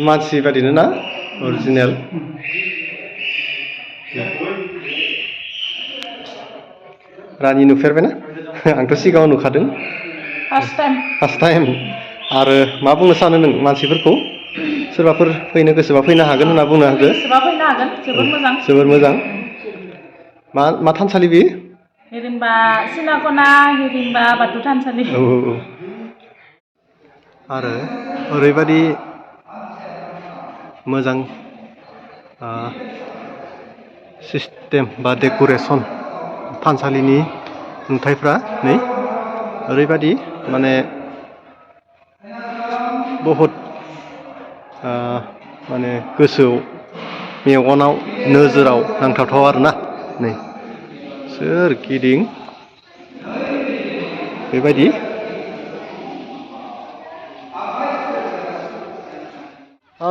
मानसि बादिनो ना अरिजिनेल रानि नुफेरबायना आंथ' सिगाङाव नुखादों फार्स्ट टाइम आरो मा बुंनो सानो नों मानसिफोरखौ सोरबाफोर फैनो गोसोबा फैनो हागोन होनना बुंनो हागोन जोबोर मोजां जोबोर मोजां मा थानसालि बेयो हिरिम्बा सिनाखना हिरिम्बा बाथौ थानसालि औ आरो ओरैबायदि मोजां सिस्टेम बा डेक'रेसन थानसालिनि नुथायफ्रा नै ओरैबायदि माने बहुद माने गोसोआव मेगनाव नोजोराव नांथावथाव आरोना नै सोरगिदिं बेबायदि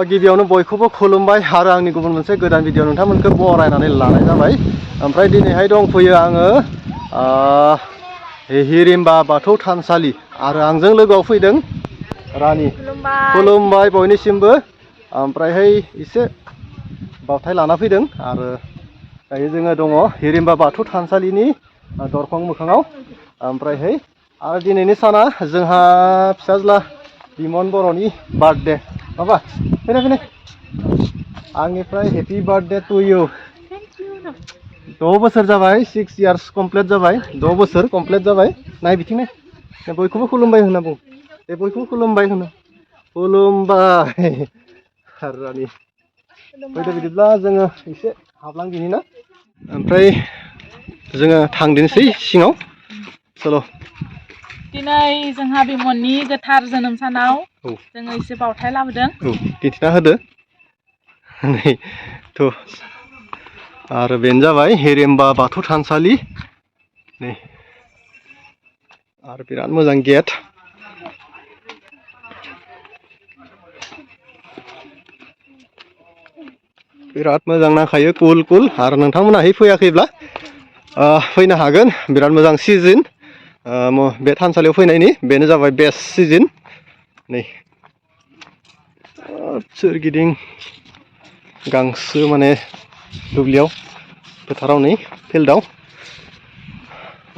गिबियावनो बयखौबो खुलुमबाय आरो आंनि गुबुन मोनसे गोदान भिडिअ नोंथांमोनखौ बरायनानै लानाय जाबाय ओमफ्राय दिनैहाय दंफैयो आङो हिरिम्बा बाथौ थानसालि आरो आंजों लोगोआव फैदों रानि खुलुमबाय बयनिसिमबो ओमफ्रायहाय एसे बावथाय लाना फैदों आरो दायो जोङो दङ हिरिम्बा बाथौ थानसालिनि दरखं मोखाङाव ओमफ्रायहाय आरो दिनैनि साना जोंहा फिसाज्ला बिमन बर'नि बार्थडे माबा फैनाय आंनिफ्राय हेपि बार्थडे टु इउ 6 बोसोर जाबाय 6 इयार्स कमप्लिट जाबाय 6 बोसोर कमप्लिट जाबाय नाय बिथिं नाय बयखौबो खुलुमबाय होनना बुं दे बयखौबो खुलुमबाय होनो खुलुमबाय रानि फैदो बिदिब्ला जोङो एसे हाबलांदिनि ना ओमफ्राय जोङो थांदिनोसै सिङाव चल' दिनै जोंहा बिमननि गोथार जोनोम सानाव जोङो एसे बावथाय लाबोदों दिन्थिना होदो नै थ' आरो बेनो जाबाय हिरिम्बा बाथौ थानसालि नै आरो बिराद मोजां गेट बिराद मोजां नांखायो कुल आरो नोंथांमोनाहाय फैयाखैब्ला फैनो हागोन बिराद मोजां सिजोन बे थानसालियाव फैनायनि बेनो जाबाय बेस्ट सिजोन नै सोरगिदिं गांसो माने दुब्लियाव फोथाराव नै फिल्डआव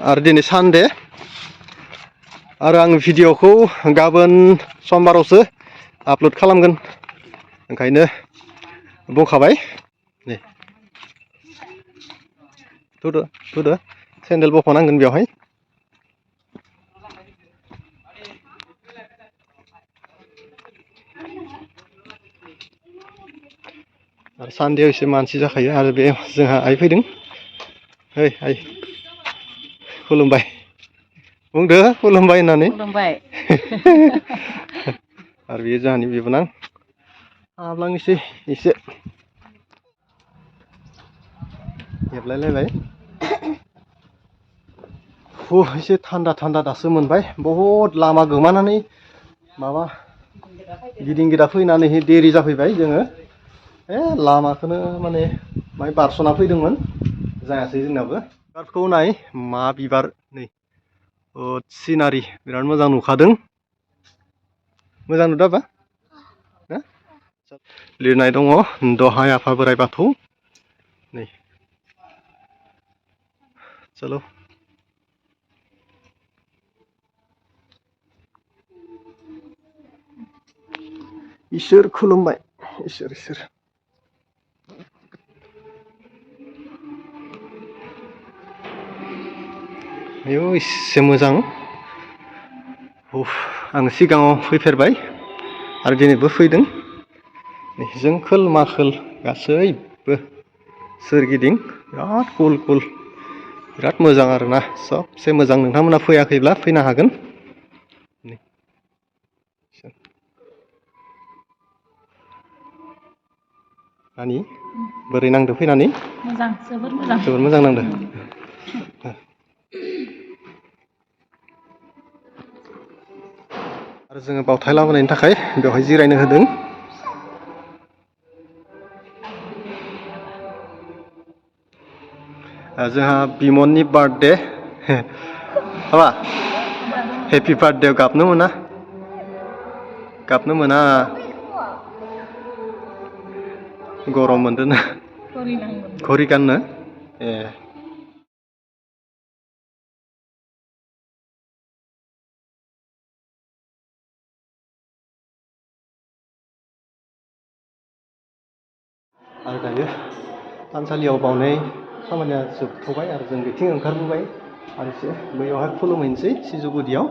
आरो दिनै सानडे आरो आं भिडिअखौ गाबोन समबारावसो आपल'ड खालामगोन ओंखायनो बुंखाबाय नै थुदो सेन्देल बख'नांगोन बेवहाय आरो सानडेआव एसे मानसि जाखायो आरो बे जोंहा आइ फैदों ओइ आइ खुलुमबाय बुंदो खुलुमबाय होननानै आरो बेयो जोंहानि बिबोनां हाबलांनोसै एसे हेबलायलायबाय एसे थान्दा दासो मोनबाय बहुद लामा गोमानानै माबा गिदिं गिदा फैनानै देरि जाफैबाय जोङो लामाखौनो माने माय बारस'ना फैदोंमोन जायासै जोंनाबो बिबारखौ नाय मा बिबार नै सिनारि बिराद मोजां नुखादों मोजां नुदों बा लिरनाय दङ दहाय आफा बोराइ बाथौ नै चल' इसोर खुलुमबाय इसोर आयौ एसे मोजां आं सिगाङाव फैफेरबाय आरो दिनैबो फैदों जोंखोल माखोल गासैबो सोरगिदिं बिराद कुल बिराद मोजां आरोना सबसे मोजां नोंथांमोना फैयाखैब्ला फैनो हागोन रानि बोरै नांदो फैनानै मोजां जोबोर मोजां नांदो आरो जोङो बावथाय लाबोनायनि थाखाय बेवहाय जिरायनो होदों जोंहा बिमननि बार्थडे हाबा हेपि बार्थडे गाबनो मोना गरम मोनदों ना घरि नांगोन घरि गाननो ए आरो दायो थानसालियाव बावनाय खामानिया जोबथ'बाय आरो जों बिथिं ओंखारबोबाय आरो एसे बैयावहाय खुलुमहैनोसै सिजौ गुदियाव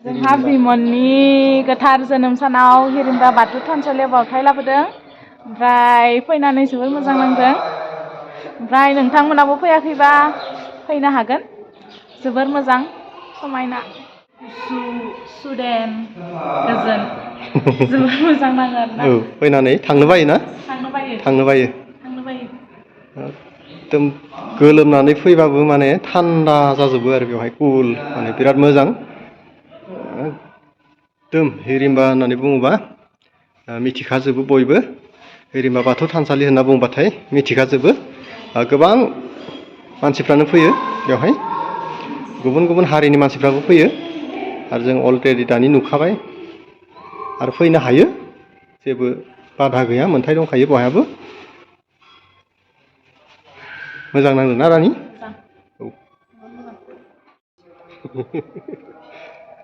जोंहा बिमननि गोथार जोनोम सानाव हिरिम्बा बाथौ थानसालियाव बावथाय लाबोदों ओमफ्राय फैनानै जोबोर मोजां नांदों ओमफ्राय नोंथांमोनाबो फैयाखैबा फैनो हागोन जोबोर मोजां समायना सुदेम गोजोन जोबोर मोजां नाङो आरोना औ फैनानै थांनो बायोना थांनो बायो एकदम गोलोमनानै फैबाबो माने थान्दा जाजोबो आरो बेवहाय कुल माने बिराद मोजां एकदम हिरिम्बा होननानै बुङोबा मिथिखाजोबो बयबो हिरिम्बा बाथौ थानसालि होनना बुंबाथाय मिथिखाजोबो गोबां मानसिफ्रानो फैयो बेवहाय गुबुन गुबुन हारिनि मानसिफ्राबो फैयो आरो जों अलरेडि दानि नुखाबाय आरो फैनो हायो जेबो बादा गैया मोनथाय दंखायो बयहाबो मोजां नांदोंना रानि औ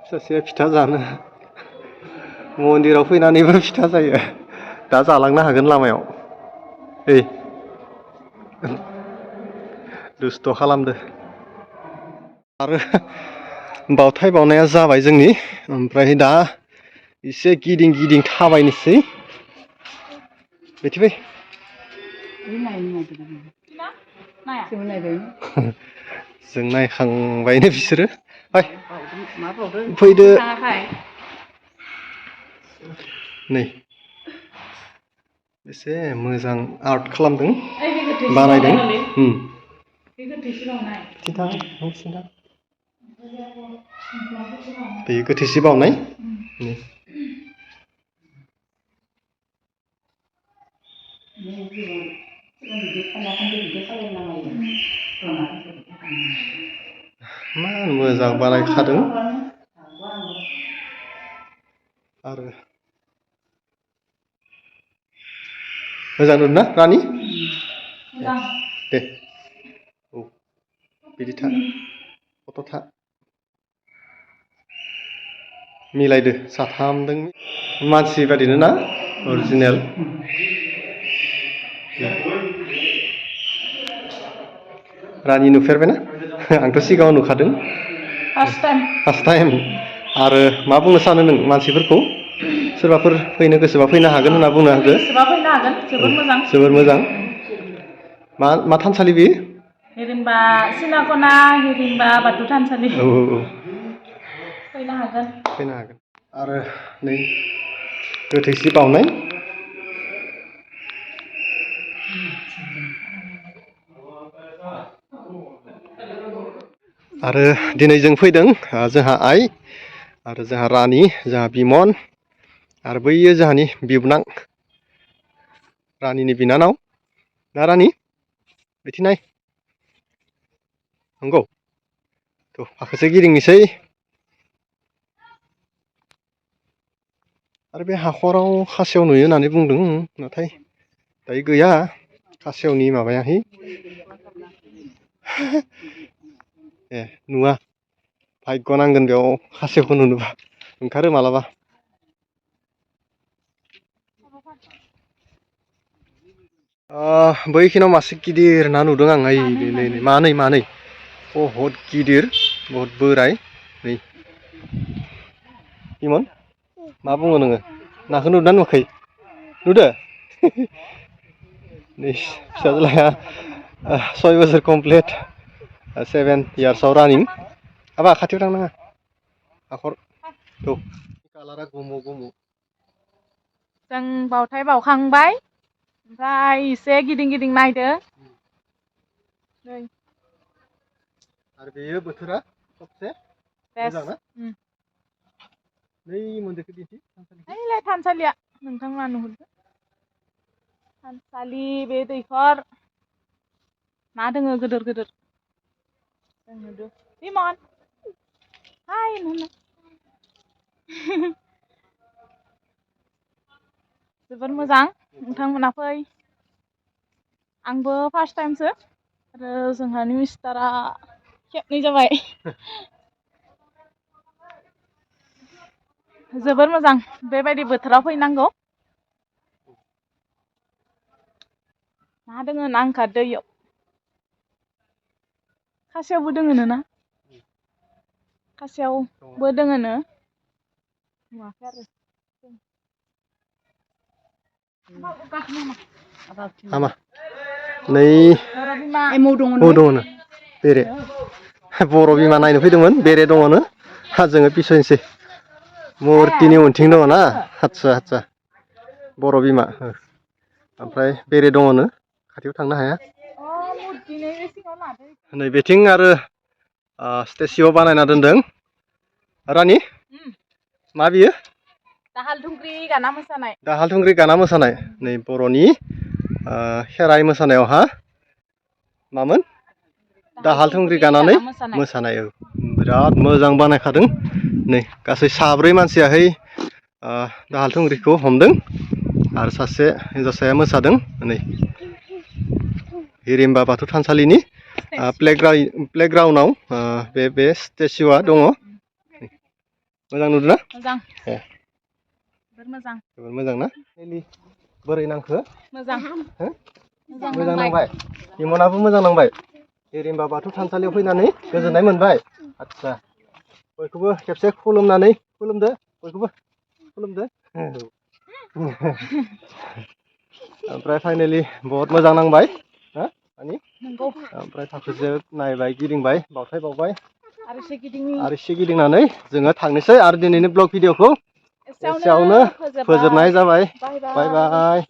सासेया फिथा जानो मन्दिराव फैनानैबो फिथा जायो दा जालांनो हागोन लामायाव ओइ दुस्थ' खालामदो आरो बावथाय बावनाया जाबाय जोंनि ओमफ्राय दा एसे गिदिं गिदिं थाबायनोसै मिथिबाय जों नायखांबायनो बिसोरो फैदो नै एसे मोजां आर्ट खालामदों बानायदों बे गोथैसि बावनाय मा मोजां बानायखादों आरो मोजां नुदोंना रानि दे औ बिदि था फट' था मिलायदो साथामजों मानसि बादिनो ना अरिजिनेल रानि नुफेरबायना आंथ' सिगाङाव नुखादों फार्स्ट टाइम आरो मा बुंनो सानो नों मानसिफोरखौ सोरबाफोर फैनो गोसोबा फैनो हागोन होनना बुंनो हादो जोबोर मोजां मा थानसालि बेयो हिरिम्बा सिनाखना हिरिम्बा बाथौ थानसालि औ फैनो हागोन आरो नै गोथैसि बावनाय आरो दिनै जों फैदों जोंहा आइ आरो जोंहा रानि जोंहा बिमन आरो बैयो जोंहानि बिबोनां रानिनि बिनानाव ना रानि बिथिं नाय नंगौ थ' फाखोसे गिदिंनोसै आरो बे हाखराव खासेव नुयो होननानै बुंदों नाथाय दायो गैया खासेवनि माबायाहै ए नुवा भाग्य नांगोन बेयाव खासेवखौ नुनोबा ओंखारो मालाबा बैखिनाव मासे गिदिर ना नुदों आं नै मानै बहुद गिदिर बहुद बोराय नै बिमन मा बुङो नोङो नाखौ नुदोंना नुवाखै नुदो नै फिसाज्लाया 6 बोसोर कमप्लिट 7 इयार्सआव रानिं हाबा खाथियाव थांनाङा हाखर औ कालारा गोमो जों बावथाय बावखांबाय ओमफ्राय एसे गिदिं गिदिं नायदों नै आरो बेयो बोथोरा सबसे मोजां ना नै मन्दिरखौ दिन्थि ओइलाय थानसालिया नोंथांमोना नुहुरदो थानसालि बे दैखर मा दोङो गोदोर गोदोर जों नुदो बिमन हाय होनना जोबोर मोजां नोंथांमोना फै आंबो फार्स्ट टाइमसो आरो जोंहानि मिस्टारा खेबनै जाबाय जोबोर मोजां बेबायदि बोथोराव फैनांगौ मा दोङो ना ओंखारदो इयाव खासेवबो दोङोनो ना खासेवबो दोङोनो नुवाखै आरो हामा नै मौ दङनो बेरे बर' बिमा नायनो फैदोंमोन बेरे दङनो जोङो पिसयनोसै मुर्तिनि उनथिं दङ ना आदसा आदसा बर' बिमा ओमफ्राय बेरे दङनो खाथियाव थांनो हाया नै बेथिं आरो स्टेसिउ बानायना दोनदों रानि मा बियो दाहाल थुंग्रि गाना मोसानाय दाहाल थुंग्रि गाना मोसानाय नै बर'नि खेराइ मोसानायावहा मामोन दाहाल थुंग्रि गानानै मोसानाय बिराद मोजां बानायखादों नै गासै साब्रै मानसियाहै दाहाल थुंग्रिखौ हमदों आरो सासे हिन्जावसाया मोसादों नै हिरिम्बा बाथौ थानसालिनि प्लेग्राउन्डआव बे स्टेचुआ दङ मोजां नुदों ना मोजां जोबोर मोजां ना बोरै नांखो मोजां मोजां नांबाय बिमनाबो मोजां नांबाय हिरिम्बा बाथौ थानसालियाव फैनानै गोजोननाय मोनबाय आदसा बयखौबो खेबसे खुलुमदो बयखौबो खुलुमदो ओमफ्राय फाइनेलि बहुत मोजां नांबाय ओमफ्राय थाखोजों नायबाय गिदिंबाय बावथाय बावबाय आरो एसे गिदिंनानै जोङो थांनोसै आरो दिनैनि ब्लग भिडिअखौ एसेयावनो फोजोबनाय जाबाय बाय बाय